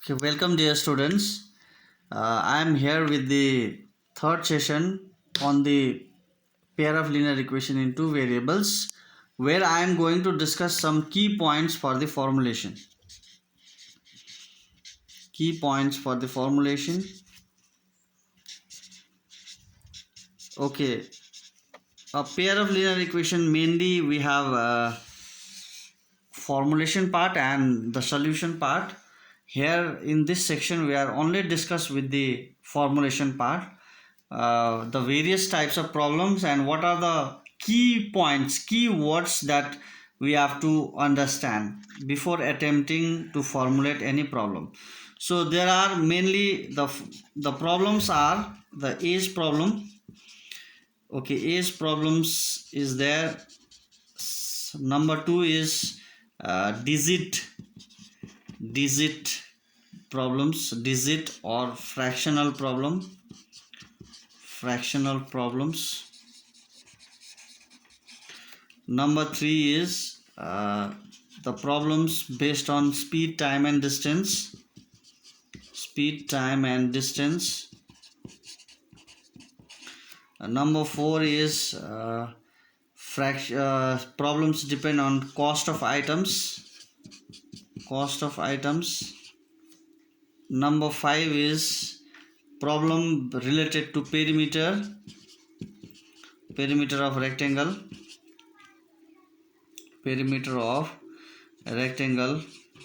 Okay, welcome dear students. I am here with the third session on the pair of linear equation in two variables, where I am going to discuss some key points for the formulation. Key points for the formulation. Okay, a pair of linear equation, mainly we have formulation part and the solution part. Here in this section we are only discuss with the formulation part, the various types of problems and what are the key points, key words that we have to understand before attempting to formulate any problem. So there are mainly the problems are the age problem. Okay, age problems is there. Number two is digit problems, digit or fractional problems. Number three is the problems based on speed, time and distance. Number four is problems depend on cost of items. Number five is problem related to perimeter of rectangle.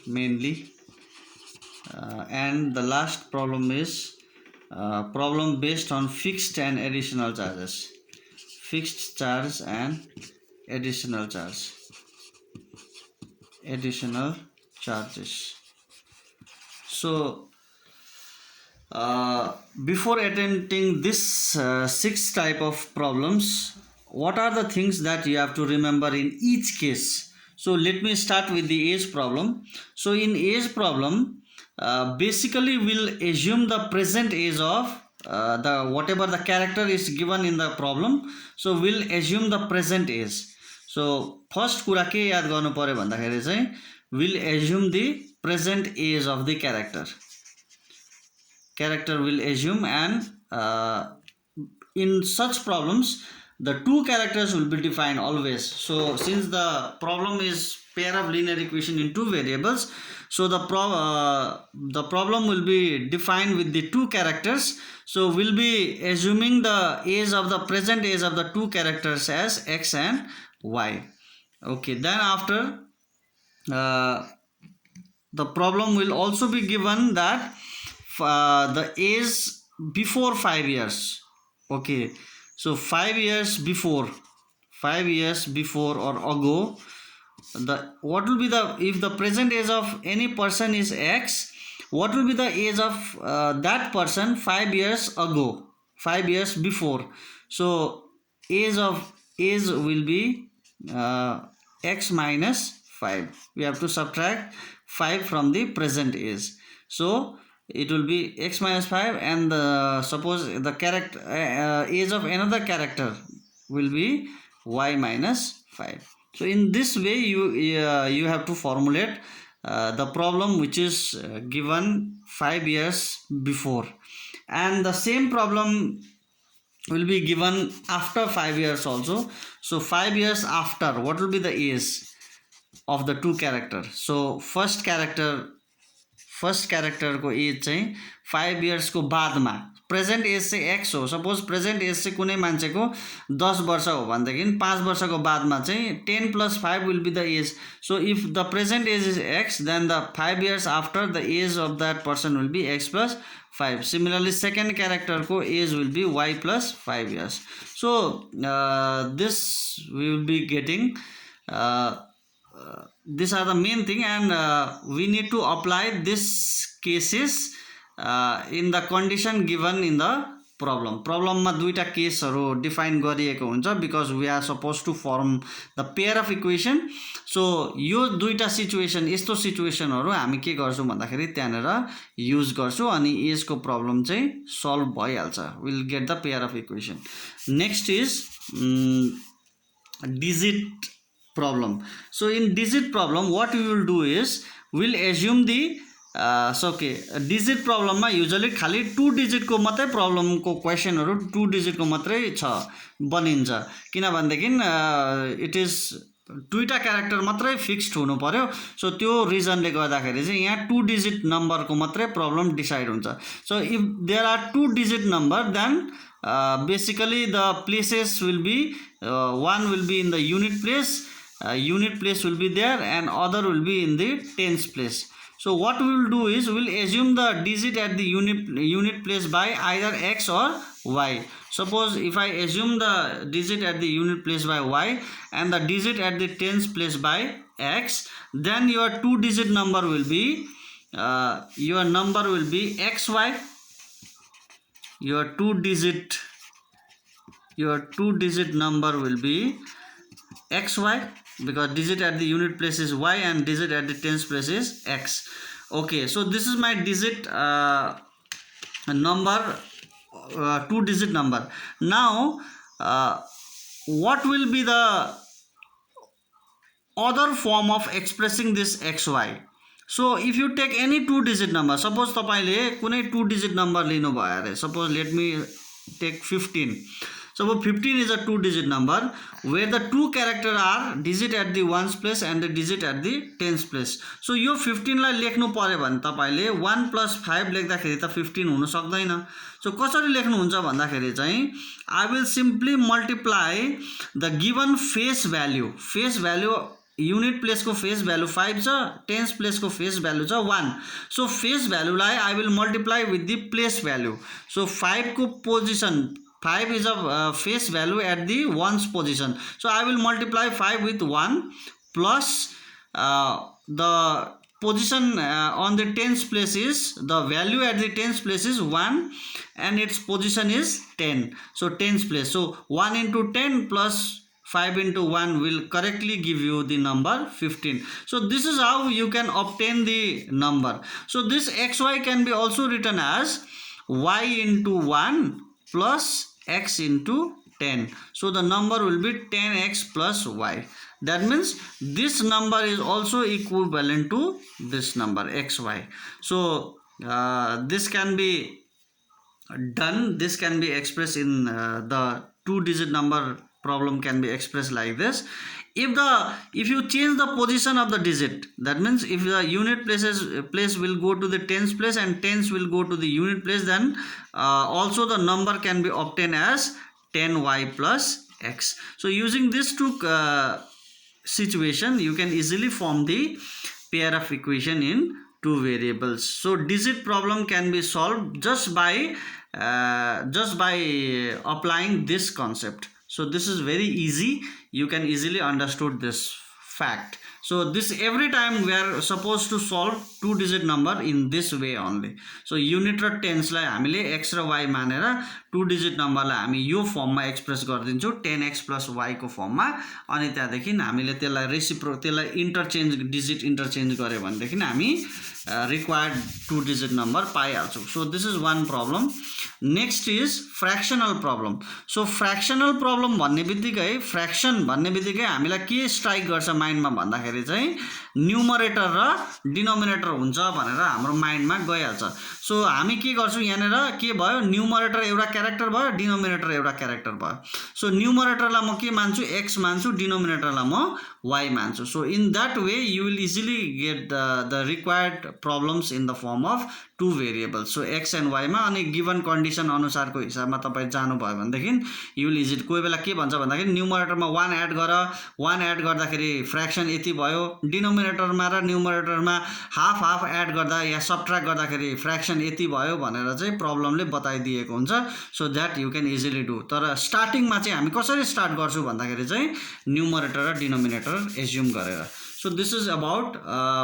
Mainly. And the last problem is problem based on fixed and additional charges. Fixed charge and additional charges. So before attempting this six type of problems, what are the things that you have to remember in each case? So let me start with the age problem. So in age problem, basically we'll assume the present age of the whatever the character is given in the problem. So we'll assume the present age. So first कुरा के याद गर्नु पर्यो भन्दाखेरि चाहिँ we'll assume the present age of the character will assume, and in such problems the two characters will be defined always. So since the problem is pair of linear equation in two variables, so the problem will be defined with the two characters. So we'll be assuming the age of the present age of the two characters as x and y. Okay, then after the problem will also be given that the age before 5 years. Okay, so 5 years before or ago, what will be the, if the present age of any person is x, what will be the age of that person 5 years ago, 5 years before? So age will be x minus 5. We have to subtract 5 from the present age. So it will be x minus 5, and suppose the character age of another character will be y minus 5. So in this way you have to formulate the problem which is given 5 years before, and the same problem will be given after 5 years also. So 5 years after, what will be the age of the two character? So first character को as चाहिँ 5 years को बादमा, present as चाहिँ x हो. Suppose present as चाहिँ कुनै मान्छेको 10 वर्ष हो भनेदेखि 5 वर्षको बादमा चाहिँ 10 + 5 will be the age. So if the present age is X, then the 5 years after the age of that person will be X + 5. Similarly second क्यारेक्टरको age will be Y + 5 years. So this we will be getting these are the main thing, and we need to apply these cases in the condition given in the problem मा दुईटा केसहरु define गरिएको हुन्छ, because we are supposed to form the pair of equation. so यो दुईटा situation, यस्तो सिचुएसनहरु हामी के गर्छौं भन्दाखेरि त्यहाँनेर युज गर्छौं अनि एज को प्रब्लम चाहिँ सल्भ भइहाल्छ. we'll get the pair of equation. next is digit problem. So in digit problem, what we will do is we'll assume the सो के डिजिट प्रब्लममा युजली खाली 2 डिजिटको मात्रै प्रब्लमको क्वेसनहरू 2 डिजिटको मात्रै छ बनिन्छ किनभनेदेखि इट इज दुईटा क्यारेक्टर मात्रै फिक्स्ड हुनु पर्यो सो त्यो रिजनले गर्दाखेरि चाहिँ यहाँ 2 डिजिट नम्बरको मात्रै प्रब्लम डिसाइड हुन्छ so if there are 2 digit number then basically the places will be one will be in the unit place will be there and other will be in the tens place. So what we will do is we will assume the digit at the unit place by either x or y. Suppose if I assume the digit at the unit place by y and the digit at the tens place by x, then your 2 digit number will be xy. Your two digit number will be xy because digit at the unit place is y and digit at the tens place is x. Okay, so this is my digit number, 2 digit number. Now what will be the other form of expressing this xy? So if you take any 2 digit number, suppose तपाईले कुनै 2 digit number लिनु भयो अरे, suppose let me take 15. Suppose 15 is a 2 digit number where the two character are digit at the ones place and the digit at the tens place. So यो 15 लाई लेख्नु पर्यो भने तपाईले 1 + 5 लेख्दाखेरि त 15 हुन सक्दैन. So कसरी लेख्नु हुन्छ भन्दाखेरि चाहिँ I will simply multiply the given face value unit place को face value 5 छ, tens place को face value छ 1. So face value lie I will multiply with the place value. So 5 को position 5 is a face value at the ones position. So I will multiply 5 with 1 plus the position on the tens place is the value at the tens place is 1 and its position is 10. So tens place. So 1 into 10 plus 5 into 1 will correctly give you the number 15. So this is how you can obtain the number. So this xy can be also written as y into 1 plus x into 10. So the number will be 10x plus y. That means this number is also equivalent to this number xy. So this can be done. This can be expressed in the 2 digit number problem can be expressed like this. If you change the position of the digit, that means if the unit place will go to the tens place and tens will go to the unit place, then also the number can be obtained as 10y plus x. So using this two situation, you can easily form the pair of equation in 2 variables. So digit problem can be solved just by applying this concept. So this is very easy. You can easily understood this fact. So this every time we are supposed to solve 2 digit number in this way only. So unit raw tens लाई हामीले x र y मानेर 2 digit number लाई हामी यो firm मा express गर्दिन्छौं 10x plus y को firm मा. अनि त्यहाँदेखि हामीले त्यसलाई इन्टरचेन्ज डिजिट इन्टरचेन्ज गर्यो भनेदेखि हामी required 2 digit number पाइहाल्छौं. So this is one problem. Next is fractional problem. So fractional problem भन्ने बित्तिकै फ्र्याक्सन भन्ने बित्तिकै हामीलाई के स्ट्राइक गर्छ माइन्डमा भन्दाखेरि चाहिँ न्युमरेटर र डिनोमिनेटर हुन्छ भनेर हाम्रो माइन्डमा गइहाल्छ. सो हामी के गर्छौं यहाँनेर के भयो न्युमरेटर एउटा क्यारेक्टर भयो डिनोमिनेटर एउटा क्यारेक्टर भयो. सो न्युमरेटरलाई म के मान्छु x मान्छु डिनोमिनेटरलाई म y मान्छु. So in that way you will easily get the required problems in the form of 2 variables. So x and y मा अनि गिवन कन्डिसन अनुसारको हिसाबमा तपाई जानु भयो भनेदेखि यु विल इजिट. कोही बेला के भन्छ भन्दाखेरि न्युमरेटरमा 1 एड गर 1 एड गर्दाखेरि फ्र्याक्सन यति भयो, डिनोमिनेटरमा र न्युमरेटरमा हाफ हाफ एड गर्दा या सबट्र्याक्ट गर्दाखेरि फ्र्याक्सन यति भयो भनेर चाहिँ प्रब्लमले बताइदिएको हुन्छ. So that you can easily do. तर स्टार्टिङमा चाहिँ हामी कसरी स्टार्ट गर्छौं भन्दाखेरि चाहिँ न्युमरेटर र डिनोमिनेटर एज्युम गरेर. So this is about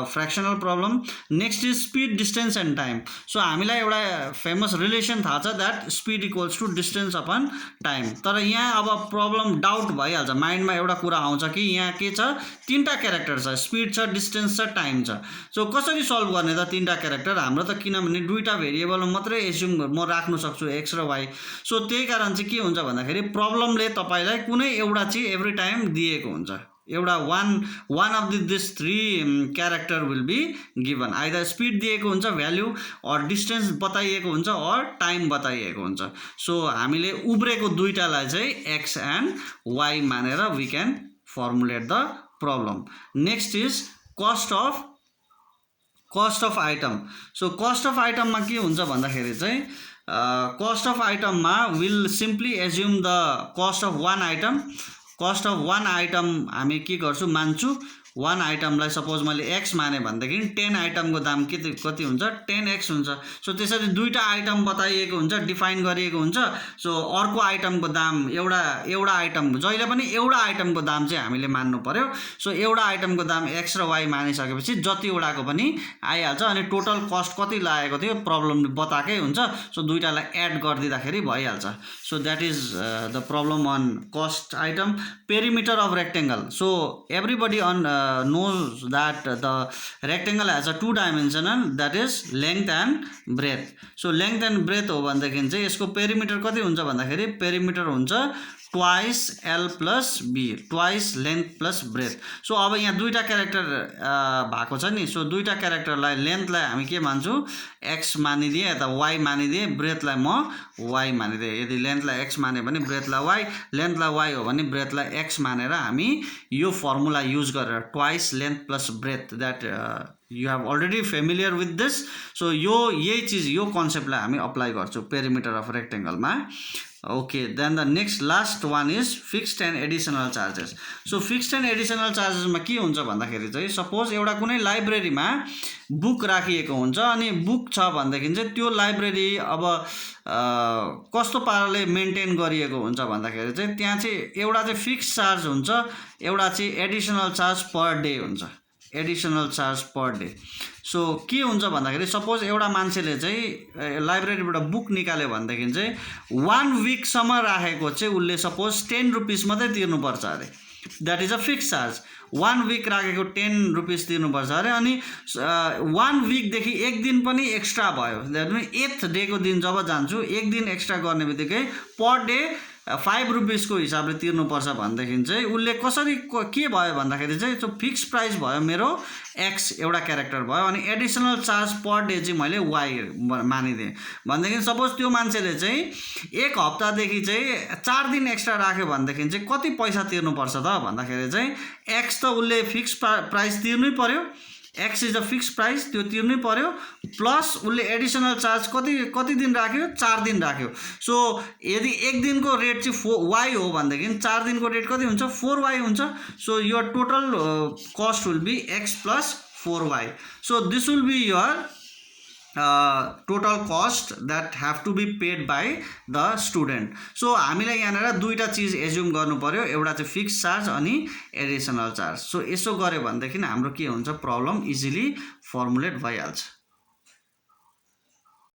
fractional problem. Next is speed, distance and time. So हामीलाई एउटा फेमस रिलेसन थाहा छ that speed equals to distance upon time. तर यहाँ अब प्रब्लम डाउट भइहाल्छ माइन्डमा एउटा कुरा आउँछ कि यहाँ के छ तीनटा क्यारेक्टर छ स्पीड छ डिस्टेन्स छ टाइम छ. सो कसरी सल्भ गर्ने त तीनटा क्यारेक्टर हाम्रो त किनभने दुईटा भेरिएबल मात्रै एज्युम म राख्न सक्छु x र y. सो त्यही कारण चाहिँ के हुन्छ भन्दाखेरि प्रब्लमले तपाईलाई कुनै एउटा चाहिँ एभ्री टाइम दिएको हुन्छ. एउटा one of this three character will be given either speed दिएको हुन्छ भ्याल्यु अर डिस्टेन्स बताइएको हुन्छ अर टाइम बताइएको हुन्छ सो हामीले उब्रेको दुईटालाई चाहिँ एक्स एन्ड वाई मानेर we can formulate the problem next is cost of item so cost of आइटममा के हुन्छ भन्दाखेरि चाहिँ कस्ट अफ आइटममा will simply assume the cost of one item हामी के गर्छु मान्छु वान आइटमलाई सपोज मैले एक्स माने भनेदेखि 10 आइटमको दाम कति हुन्छ 10x हुन्छ सो त्यसरी दुईटा आइटम बताइएको हुन्छ डिफाइन गरिएको हुन्छ सो अर्को आइटमको दाम एउटा आइटम जहिले पनि एउटा आइटमको दाम चाहिँ हामीले मान्नु पर्यो सो एउटा आइटमको दाम x र y मानिसकेपछि जतिवटाको पनि आइहाल्छ अनि टोटल कस्ट कति लागेको थियो प्रब्लमले बताएकै हुन्छ सो दुईटालाई एड गरिदिँदाखेरि भइहाल्छ so that is the problem on cost item perimeter of rectangle so everybody on knows that the rectangle has a two dimensional that is length and breadth so length and breadth हो भन्दाखेरि चाहिँ यसको perimeter कति हुन्छ भन्दाखेरि perimeter हुन्छ twice L plus B twice length plus breadth so अब यहाँ दुईटा क्यारेक्टर भएको छ नि सो दुईटा क्यारेक्टरलाई लेन्थलाई हामी के मान्छौँ एक्स मानिदिए यता वाई मानिदिए ब्रेथलाई म वाई मानिदिए यदि लेन्थलाई एक्स माने भने ब्रेथलाई वाई लेन्थलाई वाई हो भने ब्रेथलाई एक्स मानेर हामी यो फर्मुला युज गरेर twice length plus breadth that you have already familiar with this so यही चिज यो कन्सेप्टलाई हामी अप्लाई गर्छौँ पेरिमिटर अफ रेक्टेंगलमा okay then the next last one is fixed and additional charges so fixed and additional charges मा के हुन्छ भन्दाखेरि चाहिँ सपोज एउटा कुनै लाइब्रेरीमा बुक राखिएको हुन्छ अनि बुक छ भन्दाखेरि चाहिँ त्यो लाइब्रेरी अब कस्तो पाराले मेन्टेन गरिएको हुन्छ भन्दाखेरि चाहिँ त्यहाँ चाहिँ एउटा चाहिँ फिक्स चार्ज हुन्छ एउटा चाहिँ एडिसनल चार्ज पर डे हुन्छ additional charge per day so के हुन्छ भन्दाखेरि सपोज एउटा मान्छेले चाहिँ लाइब्रेरीबाट बुक निकाल्यो भनेदेखि चाहिँ 1 विकसम्म राखेको चाहिँ उसले सपोज 10 रुपिस मात्रै तिर्नुपर्छ अरे that is a fix charge 1 week राखेको 10 रुपिस तिर्नुपर्छ अरे अनि 1 विकदेखि एक दिन पनि एक्स्ट्रा भयो द्याट मिन 8th डेको दिन जब जान्छु एक दिन एक्स्ट्रा गर्ने बित्तिकै पर डे 5 रुपिसको हिसाबले तिर्नुपर्छ भनेदेखि चाहिँ उसले कसरी के भयो भन्दाखेरि चाहिँ त्यो फिक्स प्राइस भयो मेरो एक्स एउटा क्यारेक्टर भयो अनि एडिसनल चार्ज पर डे चाहिँ मैले वाई मानिदिएँ भनेदेखि सपोज त्यो मान्छेले चाहिँ एक हप्तादेखि चाहिँ 4 दिन एक्स्ट्रा राख्यो भनेदेखि चाहिँ कति पैसा तिर्नुपर्छ त भन्दाखेरि चाहिँ एक्स त उसले फिक्स प्राइस तिर्नै पर्यो x is a fix price त्यो तिर्नै पर्यो प्लस उसले एडिसनल चार्ज कति दिन राख्यो 4 दिन राख्यो सो यदि एक दिनको रेट चाहिँ वाई हो भनेदेखि 4 दिनको रेट कति हुन्छ 4y हुन्छ सो योर टोटल कस्ट will be x plus 4y so this will be your total cost that have to be paid by the student so हामीलाई यहाँनेर दुईटा चीज एज्युम गर्नु पर्यो एउटा चाहिँ फिक्स चार्ज अनि एडिसनल चार्ज सो यसो गर्यो भनेदेखि हाम्रो के हुन्छ प्रब्लम इजिली फर्मुलेट भइहाल्छ